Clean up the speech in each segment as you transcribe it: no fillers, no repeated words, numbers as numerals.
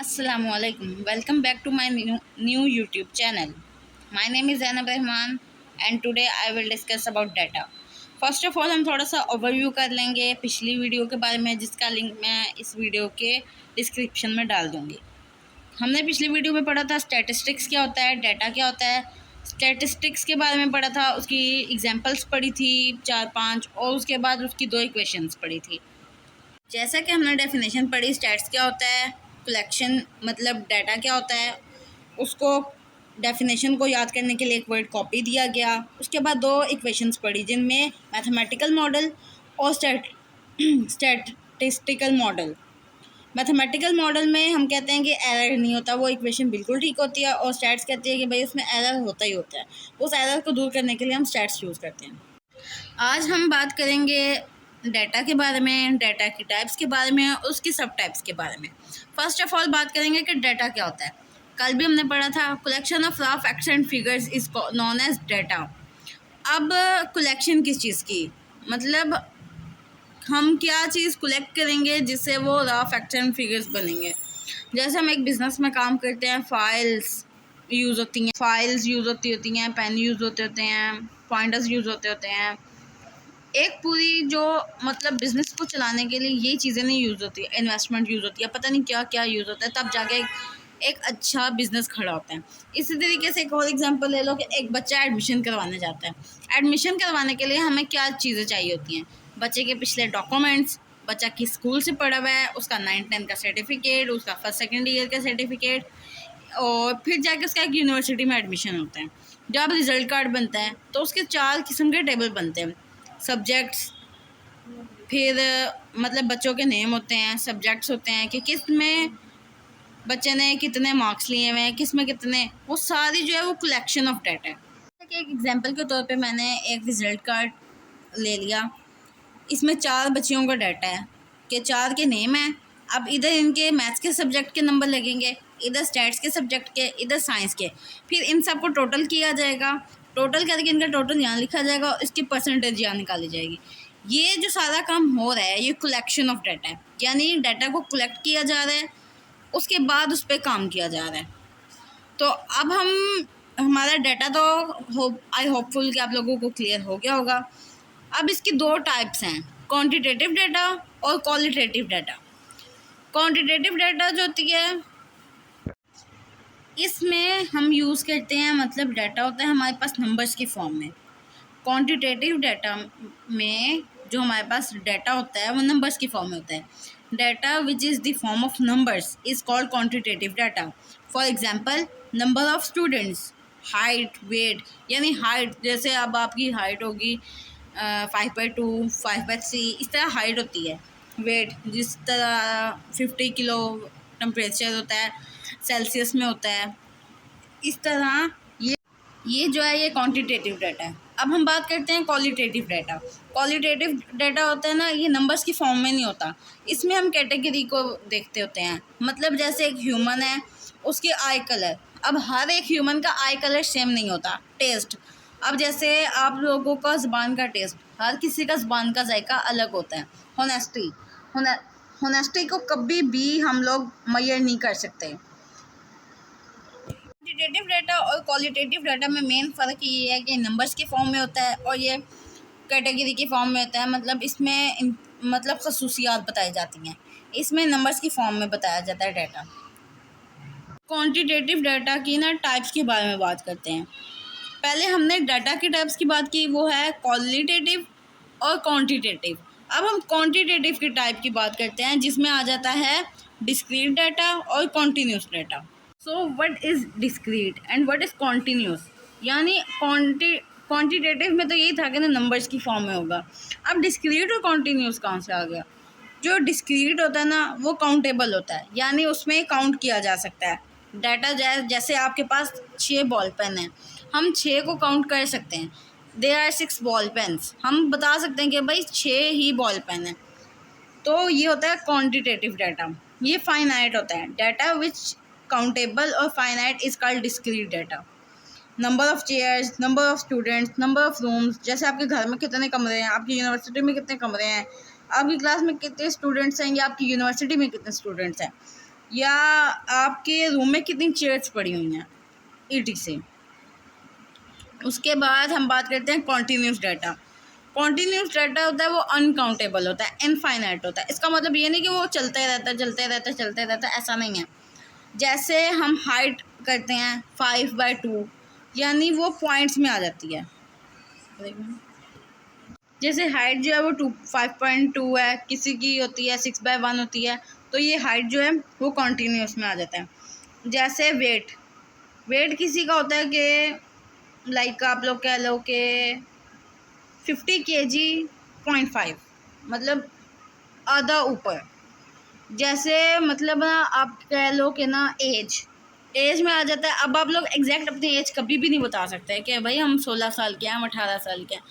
Assalamualaikum. Welcome back to my new YouTube channel. My name is Zainab Rahman and today I will discuss about data. First of all हम थोड़ा सा overview कर लेंगे पिछली video के बारे में, जिसका लिंक मैं इस वीडियो के डिस्क्रिप्शन में डाल दूँगी। हमने पिछली वीडियो में पढ़ा था स्टैटिस्टिक्स क्या होता है, डाटा क्या होता है। स्टैटिस्टिक्स के बारे में पढ़ा था, उसकी एग्जांपल्स पढ़ी थी 4-5 और उसके बाद उसकी 2 इक्वेशंस पढ़ी थी। जैसा कि हमने डेफिनेशन पढ़ी, स्टैट्स क्या होता है, कलेक्शन मतलब डाटा क्या होता है, उसको डेफिनेशन को याद करने के लिए एक वर्ड कॉपी दिया गया। उसके बाद 2 इक्वेशंस पढ़ी जिनमें मैथमेटिकल मॉडल और स्टैटिस्टिकल मॉडल। मैथमेटिकल मॉडल में हम कहते हैं कि एरर नहीं होता, वो इक्वेशन बिल्कुल ठीक होती है, और स्टैट्स कहती है कि भाई उसमें एरर होता ही होता है। उस एरर को दूर करने के लिए हम स्टैट्स यूज़ करते हैं। आज हम बात करेंगे डाटा के बारे में, डाटा की टाइप्स के बारे में और उसकी सब टाइप्स के बारे में। फर्स्ट ऑफ ऑल बात करेंगे कि डाटा क्या होता है। कल भी हमने पढ़ा था collection of raw facts and figures is known as data. अब कलेक्शन किस चीज़ की, मतलब हम क्या चीज़ कलेक्ट करेंगे जिससे वो रॉ फैक्ट्स एंड फिगर्स बनेंगे। जैसे हम एक बिज़नेस में काम करते हैं, फाइल्स यूज़ होती हैं, पेन यूज़ होते हैं, पॉइंटर्स यूज़ होते हैं। एक पूरी जो मतलब बिज़नेस को चलाने के लिए ये चीज़ें नहीं यूज़ होती, इन्वेस्टमेंट यूज़ होती है, पता नहीं क्या क्या यूज़ होता है, तब जाके एक अच्छा बिज़नेस खड़ा होता है। इसी तरीके से एक और एग्जांपल ले लो कि एक बच्चा एडमिशन करवाने जाता है। एडमिशन करवाने के लिए हमें क्या चीज़ें चाहिए होती हैं, बच्चे के पिछले डॉक्यूमेंट्स, बच्चा किस स्कूल से पढ़ा हुआ है, उसका 9th-10th का सर्टिफिकेट, उसका फर्स्ट सेकेंड ईयर का सर्टिफिकेट, और फिर जाके उसका एक यूनिवर्सिटी में एडमिशन होता है। जब रिज़ल्ट कार्ड बनता है तो उसके 4 किस्म के टेबल बनते हैं, सब्जेक्ट्स, फिर मतलब बच्चों के नेम होते हैं, सब्जेक्ट्स होते हैं कि किस में बच्चे ने कितने मार्क्स लिए हुए हैं, किस में कितने, वो सारी जो है वो कलेक्शन ऑफ डाटा है। एक एग्जांपल के तौर पे मैंने एक रिज़ल्ट कार्ड ले लिया, इसमें 4 बच्चियों का डाटा है कि 4 के नेम हैं। अब इधर इनके मैथ्स के सब्जेक्ट के नंबर लगेंगे, इधर स्टैट्स के सब्जेक्ट के, इधर साइंस के, फिर इन सबको टोटल किया जाएगा, टोटल करके इनका टोटल यहाँ लिखा जाएगा और इसकी परसेंटेज यहाँ निकाली जाएगी। ये जो सारा काम हो रहा है ये कलेक्शन ऑफ डाटा है, यानी डाटा को कलेक्ट किया जा रहा है, उसके बाद उस पर काम किया जा रहा है। तो अब हमारा डाटा तो आई होपफुल कि आप लोगों को क्लियर हो गया होगा। अब इसकी 2 टाइप्स हैं, क्वांटिटेटिव डाटा और क्वालिटेटिव डाटा। क्वांटिटेटिव डाटा जो होती है इसमें हम यूज़ करते हैं, मतलब डाटा होता है हमारे पास नंबर्स की फॉर्म में। क्वांटिटेटिव डाटा में जो हमारे पास डाटा होता है वो नंबर्स की फॉर्म में होता है। Data which is the form of numbers is called quantitative data. For example number of students, height, weight, यानी हाइट जैसे अब आपकी हाइट होगी 5/2, 5/3, इस तरह हाइट होती है। वेट जिस तरह 50 किलो टेम्परेचर होता है, सेल्सियस में होता है, इस तरह ये जो है ये क्वांटिटेटिव डाटा है। अब हम बात करते हैं क्वालिटेटिव डाटा। क्वालिटेटिव डाटा होता है ना, ये नंबर्स की फॉर्म में नहीं होता, इसमें हम कैटेगरी को देखते होते हैं। मतलब जैसे एक ह्यूमन है, उसके आई कलर, अब हर एक ह्यूमन का आई कलर सेम नहीं होता। टेस्ट, अब जैसे आप लोगों का ज़ुबान का टेस्ट, हर किसी का ज़ुबान का जायका अलग होता है। होनेस्टी को कभी भी हम लोग मेजर नहीं कर सकते। क्वांटिटेटिव डाटा और क्वालिटेटिव डाटा में मेन फ़र्क ये है कि नंबर्स के फॉर्म में होता है और ये कैटेगरी की फॉर्म में होता है। मतलब इसमें मतलब खसूसियात बताई जाती हैं, इसमें नंबर्स की फॉर्म में बताया जाता है डाटा। क्वांटिटेटिव डाटा की ना टाइप्स के बारे में बात करते हैं। पहले हमने डाटा की टाइप्स की बात की, वो है क्वालिटेटिव और क्वांटिटेटिव। अब हम क्वांटिटेटिव की टाइप की बात करते हैं, जिसमें आ जाता है डिस्क्रीट डाटा और continuous data. So what is discrete and what is continuous, यानी क्वांटिटेटिव में तो यही था कि ना नंबर्स की फॉर्म में होगा। अब डिस्क्रीट और कॉन्टीन्यूस कहाँ से आ गया। जो डिस्क्रीट होता है ना वो काउंटेबल होता है, यानी उसमें काउंट किया जा सकता है डाटा। जैसे आपके पास 6 बॉल पेन हैं, हम 6 को काउंट कर सकते हैं। देयर आर 6 बॉल पेन्स, हम बता सकते हैं कि भाई 6 ही बॉल पेन है। तो ये होता है क्वांटिटेटिव डाटा। ये फाइनाइट होता है डाटा विच काउंटेबल और finite is called discrete data. Number of chairs, number of students, number of rooms, जैसे आपके घर में कितने कमरे हैं, आपकी यूनिवर्सिटी में कितने कमरे हैं, आपकी क्लास में कितने स्टूडेंट्स हैं या आपकी यूनिवर्सिटी में कितने स्टूडेंट्स हैं, या आपके रूम में कितनी चेयर्स पड़ी हुई हैं, ETC। उसके बाद हम बात करते हैं कॉन्टीन्यूस डाटा। कॉन्टीन्यूस डाटा होता है वो अनकाउंटेबल होता है, इनफाइनाइट होता है। इसका मतलब ये नहीं कि वो चलते रहता है चलते रहता है चलते रहता है, ऐसा नहीं है। जैसे हम हाइट करते हैं 5/2, यानी वो पॉइंट्स में आ जाती है। जैसे हाइट जो है वो 5.2 है, किसी की होती है 6/1 होती है, तो ये हाइट जो है वो कॉन्टीन्यूस में आ जाता है। जैसे वेट, वेट किसी का होता है कि लाइक आप लोग कह लो कि 50 kg 0.5, मतलब आधा ऊपर। जैसे मतलब ना आप कह लो कि ना एज में आ जाता है। अब आप लोग एग्जैक्ट अपनी एज कभी भी नहीं बता सकते कि भाई हम 16 साल के हैं, हम 18 साल के हैं।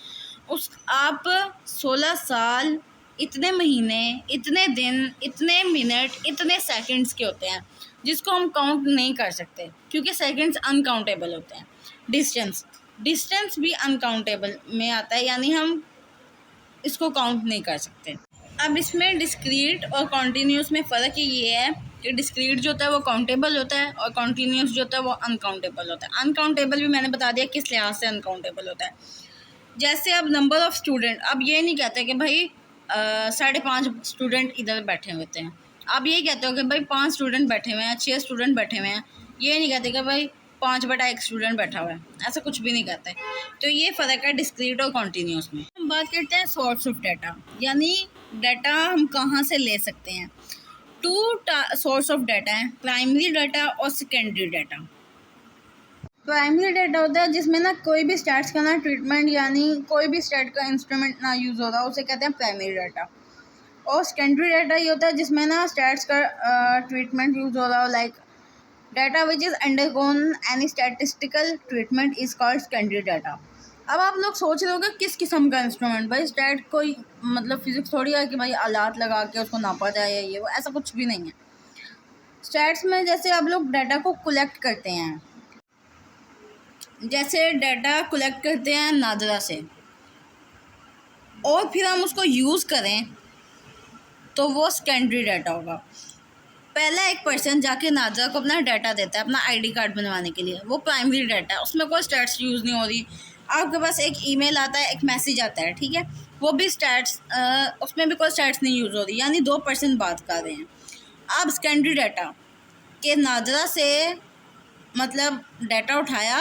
आप 16 साल इतने महीने, इतने दिन, इतने मिनट, इतने सेकंड्स के होते हैं, जिसको हम काउंट नहीं कर सकते क्योंकि सेकंड्स अनकाउंटेबल होते हैं। डिस्टेंस भी अनकाउंटेबल में आता है, यानी हम इसको काउंट नहीं कर सकते। अब इसमें डिस्क्रीट और कॉन्टीन्यूस में फ़र्क ये है कि डिस्क्रीट जो होता है वो काउंटेबल होता है और कॉन्टीन्यूस जो होता है वो अनकाउंटेबल होता है। अनकाउंटेबल भी मैंने बता दिया किस लिहाज से अनकाउंटेबल होता है। जैसे अब नंबर ऑफ़ स्टूडेंट, अब ये नहीं कहते कि भाई 5.5 स्टूडेंट इधर बैठे हुए थे। आप ये कहते हो कि भाई 5 स्टूडेंट बैठे हुए हैं, 6 स्टूडेंट बैठे हुए हैं। ये नहीं कहते कि भाई 5/1 स्टूडेंट बैठा हुआ है, ऐसा कुछ भी नहीं कहते। तो ये फ़र्क है डिस्क्रीट और कॉन्टीन्यूस में। हम बात करते हैं सोर्स ऑफ डाटा, यानी डाटा हम कहाँ से ले सकते हैं। 2 सोर्स ऑफ डाटा हैं, प्राइमरी डाटा और सेकेंडरी डाटा। प्राइमरी डाटा होता है जिसमें ना कोई भी स्टैट्स का ना ट्रीटमेंट, यानी कोई भी स्टैट का इंस्ट्रूमेंट ना यूज़ हो रहा, उसे कहते हैं प्राइमरी डाटा। और सेकेंडरी डाटा ये होता है जिसमें ना स्टैट्स का ट्रीटमेंट यूज़ हो रहा हो, like data which is undergone any statistical treatment is called secondary data. अब आप लोग सोच रहे होगे किस किस्म का इंस्ट्रूमेंट, भाई स्टैट कोई मतलब फिजिक्स थोड़ी है कि भाई आलात लगा के उसको नापा जाए या ये वो, ऐसा कुछ भी नहीं है। स्टैट्स में जैसे आप लोग डाटा को कलेक्ट करते हैं, जैसे डाटा कलेक्ट करते हैं नादरा से और फिर हम उसको यूज़ करें तो वो सेकेंडरी डाटा होगा। पहला एक पर्सन जाके नादरा को अपना डाटा देता है अपना ID कार्ड बनवाने के लिए, वो प्राइमरी डाटा है, उसमें कोई स्टैट्स यूज़ नहीं हो रही। आपके पास एक ईमेल आता है, एक मैसेज आता है, ठीक है, वो भी स्टैट्स उसमें भी कोई स्टैट्स नहीं यूज़ हो रही, यानी 2 पर्सन बात कर रहे हैं। अब सेकेंडरी डाटा के नादरा से मतलब डाटा उठाया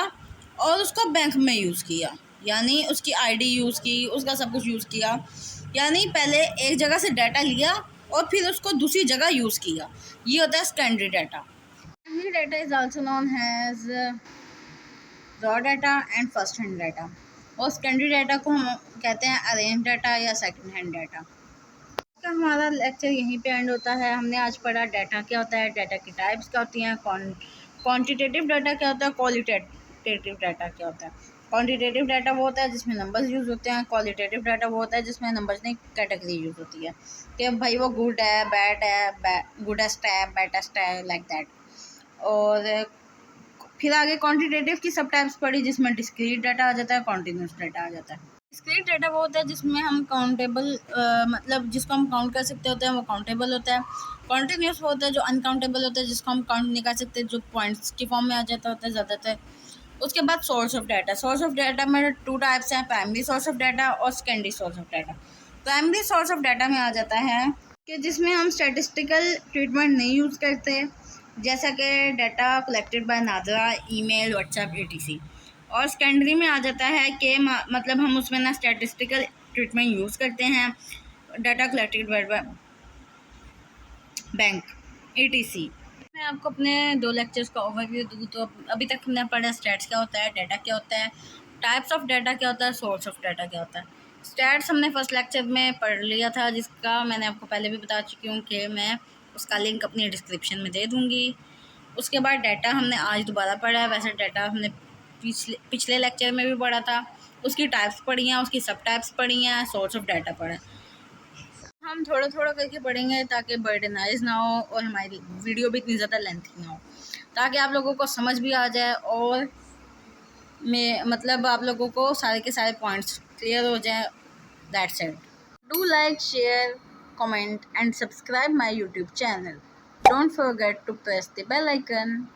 और उसको बैंक में यूज़ किया, यानी उसकी ID यूज़ की, उसका सब कुछ यूज़ किया। यानी पहले एक जगह से डाटा लिया और फिर उसको दूसरी जगह यूज़ किया, ये होता है secondary data. Secondary data is also known as raw data and first hand data. और सेकेंडरी डाटा को हम कहते हैं अरेंज डाटा या सेकंड हैंड डाटा। का हमारा लेक्चर यहीं पे एंड होता है। हमने आज पढ़ा डाटा क्या होता है, डाटा की टाइप्स क्या होती हैं, क्वांटिटेटिव डाटा क्या होता है, क्वालिटेटिव डाटा क्या होता है। क्वांटिटेटिव डाटा वो होता है जिसमें नंबर्स यूज़ होते हैं, क्वालिटेटिव डाटा वो होता है जिसमें नंबर्स नहीं कैटेगरी यूज़ होती है कि भाई वो गुड है, बैड है, गुडेस्ट है, बेटेस्ट है, लाइक दैट। और फिर आगे क्वांटिटेटिव की सब टाइप्स पढ़ी जिसमें डिस्क्रीट डाटा आ जाता है, कॉन्टीन्यूस डाटा आ जाता है। डिस्क्रीट डाटा वो होता है जिसमें हम काउंटेबल मतलब जिसको हम काउंट कर सकते होते हैं वो काउंटेबल होता है। कॉन्टीन्यूस वो होता है जो अनकाउंटेबल होता है, जिसको हम काउंट नहीं कर सकते, जो पॉइंट्स की फॉर्म में आ जाता होता है ज़्यादातर। उसके बाद source of data. Source of data में 2 टाइप्स हैं, प्राइमरी सोर्स ऑफ डाटा और secondary source of data. Primary source of data में आ जाता है कि जिसमें हम स्टैटिस्टिकल ट्रीटमेंट नहीं यूज़ करते, जैसा कि data collected by NADRA, email, WhatsApp, ETC। और सेकेंडरी में आ जाता है कि मतलब हम उसमें ना स्टैटिस्टिकल ट्रीटमेंट यूज़ करते हैं, data collected by bank, ETC। मैं आपको अपने 2 लेक्चर्स का ओवरव्यू दूँ तो अभी तक हमने पढ़ा स्टैट्स क्या होता है, डाटा क्या होता है, टाइप्स ऑफ डाटा क्या होता है, सोर्स ऑफ डाटा क्या होता है। स्टैट्स हमने फर्स्ट लेक्चर में पढ़ लिया था, जिसका मैंने आपको पहले भी बता चुकी हूँ कि मैं उसका लिंक अपनी डिस्क्रिप्शन में दे दूँगी। उसके बाद डाटा हमने आज दोबारा पढ़ा है, वैसे डाटा हमने पिछले लेक्चर में भी पढ़ा था। उसकी टाइप्स पढ़ी हैं, उसकी सब टाइप्स पढ़ी हैं, सोर्स ऑफ डाटा पढ़ा है। हम थोड़ा थोड़ा करके पढ़ेंगे ताकि बर्डनाइज ना हो और हमारी वीडियो भी इतनी ज़्यादा लेंथी ना हो, ताकि आप लोगों को समझ भी आ जाए और मैं मतलब आप लोगों को सारे के सारे पॉइंट्स क्लियर हो जाए। That's it. Do like, share, comment and subscribe my YouTube channel. Don't forget to press the bell icon.